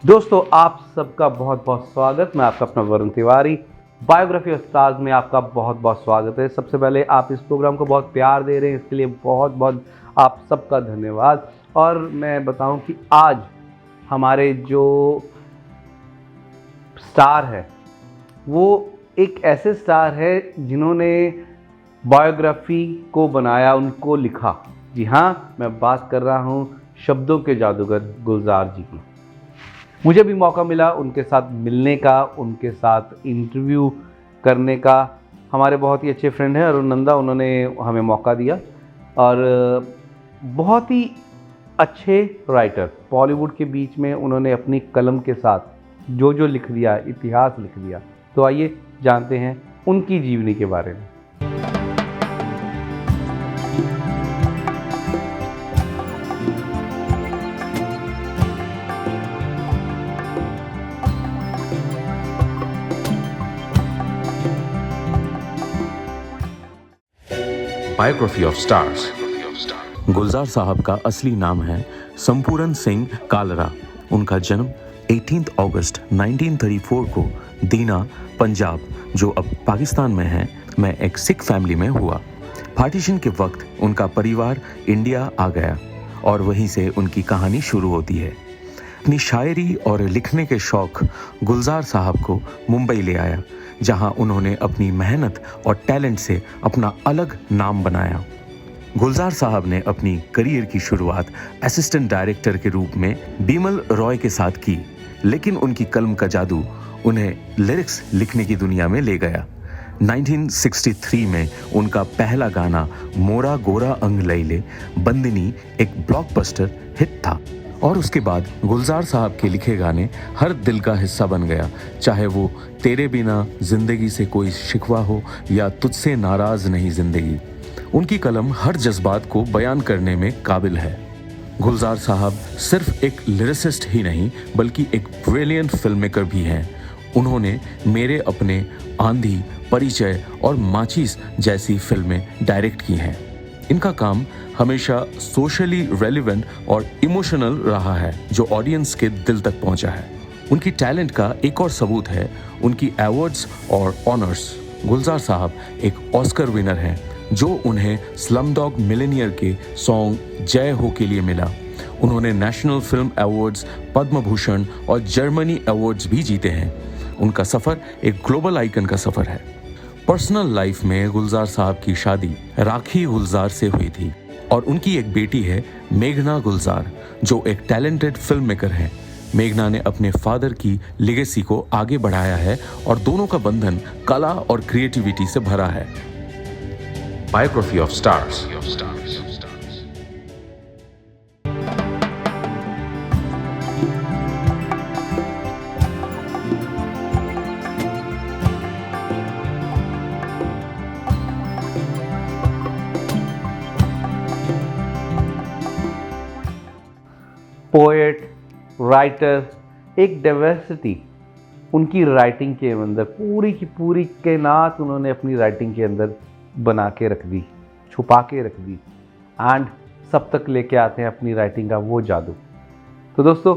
दोस्तों आप सबका बहुत बहुत स्वागत। मैं आपका अपना Varun Tiwari. Biography of stars में आपका बहुत बहुत स्वागत है। सबसे पहले आप इस प्रोग्राम को बहुत प्यार दे रहे हैं, इसके लिए बहुत बहुत आप सबका धन्यवाद। और मैं बताऊं कि आज हमारे जो स्टार है वो एक ऐसे स्टार है जिन्होंने बायोग्राफी को बनाया, उनको लिखा। जी हाँ, मैं बात कर रहा हूँ शब्दों के जादूगर गुलजार जी की। मुझे भी मौका मिला उनके साथ मिलने का, उनके साथ इंटरव्यू करने का। हमारे बहुत ही अच्छे फ्रेंड हैं अरुण नंदा, उन्होंने हमें मौका दिया। और बहुत ही अच्छे राइटर, बॉलीवुड के बीच में उन्होंने अपनी कलम के साथ जो जो लिख दिया, इतिहास लिख दिया। तो आइए जानते हैं उनकी जीवनी के बारे में। Biography of stars. गुलजार साहब का असली नाम है संपूर्ण सिंह कालरा। उनका जन्म 18 अगस्त 1934 को दीना, पंजाब, जो अब पाकिस्तान में है, में एक सिख फैमिली में हुआ। पार्टीशन के वक्त उनका परिवार इंडिया आ गया और वहीं से उनकी कहानी शुरू होती है। अपनी शायरी और लिखने के शौक गुलजार साहब को मुंबई ले आया, जहां उन्होंने अपनी मेहनत और टैलेंट से अपना अलग नाम बनाया। गुलजार साहब ने अपनी करियर की शुरुआत असिस्टेंट डायरेक्टर के रूप में बिमल रॉय के साथ की, लेकिन उनकी कलम का जादू उन्हें लिरिक्स लिखने की दुनिया में ले गया। 1963 में उनका पहला गाना मोरा गोरा अंग लैले बंदिनी एक ब्लॉकबस्टर हिट था और उसके बाद गुलजार साहब के लिखे गाने हर दिल का हिस्सा बन गया, चाहे वो तेरे बिना जिंदगी से कोई शिकवा हो या तुझसे नाराज नहीं जिंदगी। उनकी कलम हर जज्बात को बयान करने में काबिल है। गुलजार साहब सिर्फ एक लिरिसिस्ट ही नहीं बल्कि एक ब्रिलियंट फिल्म मेकर भी हैं। उन्होंने मेरे अपने, आंधी, परिचय और माचिस जैसी फिल्में डायरेक्ट की हैं। इनका काम हमेशा सोशली रेलिवेंट और इमोशनल रहा है, जो ऑडियंस के दिल तक पहुंचा है। उनकी टैलेंट का एक और सबूत है उनकी अवार्ड्स और ऑनर्स। गुलजार साहब एक ऑस्कर विनर हैं, जो उन्हें स्लमडॉग मिलियनेयर के सॉन्ग जय हो के लिए मिला। उन्होंने national film awards, Padma Bhushan और जर्मनी अवार्ड्स भी जीते हैं। उनका सफर एक ग्लोबल आइकन का सफर है। पर्सनल लाइफ में गुलजार साहब की शादी राखी गुलजार से हुई थी और उनकी एक बेटी है मेघना गुलजार, जो एक टैलेंटेड फिल्म मेकर है। मेघना ने अपने फादर की लेगेसी को आगे बढ़ाया है और दोनों का बंधन कला और क्रिएटिविटी से भरा है। Biography of stars. Poet, writer, एक डाइवर्सिटी उनकी राइटिंग के अंदर, पूरी की पूरी कायनात उन्होंने अपनी राइटिंग के अंदर बना के रख दी, छुपा के रख दी, एंड सब तक लेके आते हैं अपनी राइटिंग का वो जादू। तो दोस्तों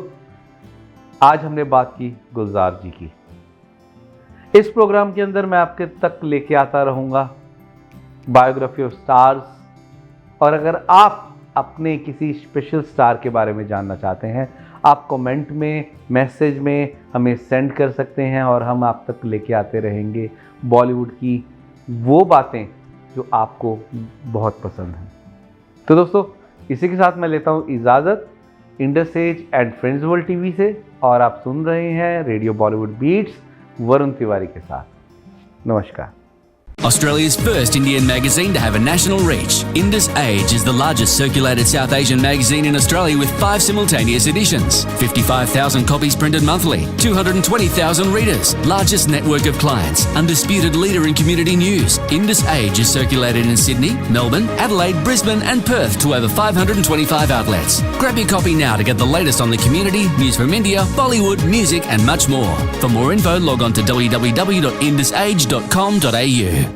आज हमने बात की गुलजार जी की। इस प्रोग्राम के अंदर मैं आपके तक लेके आता रहूँगा बायोग्राफी ऑफ स्टार्स। और अगर आप अपने किसी स्पेशल स्टार के बारे में जानना चाहते हैं, आप कमेंट में, मैसेज में हमें सेंड कर सकते हैं और हम आप तक लेके आते रहेंगे बॉलीवुड की वो बातें जो आपको बहुत पसंद हैं। तो दोस्तों इसी के साथ मैं लेता हूँ इजाज़त Indus age and friends world TV से, और आप सुन रहे हैं radio Bollywood beats Varun Tiwari के साथ। नमस्कार। Australia's first Indian magazine to have a national reach, Indus Age is the largest circulated South Asian magazine in Australia with 5 simultaneous editions, 55,000 copies printed monthly, 220,000 readers, largest network of clients, undisputed leader in community news. Indus Age is circulated in Sydney, Melbourne, Adelaide, Brisbane and Perth to over 525 outlets. Grab your copy now to get the latest on the community, news from India, Bollywood, music and much more. For more info, log on to www.indusage.com.au.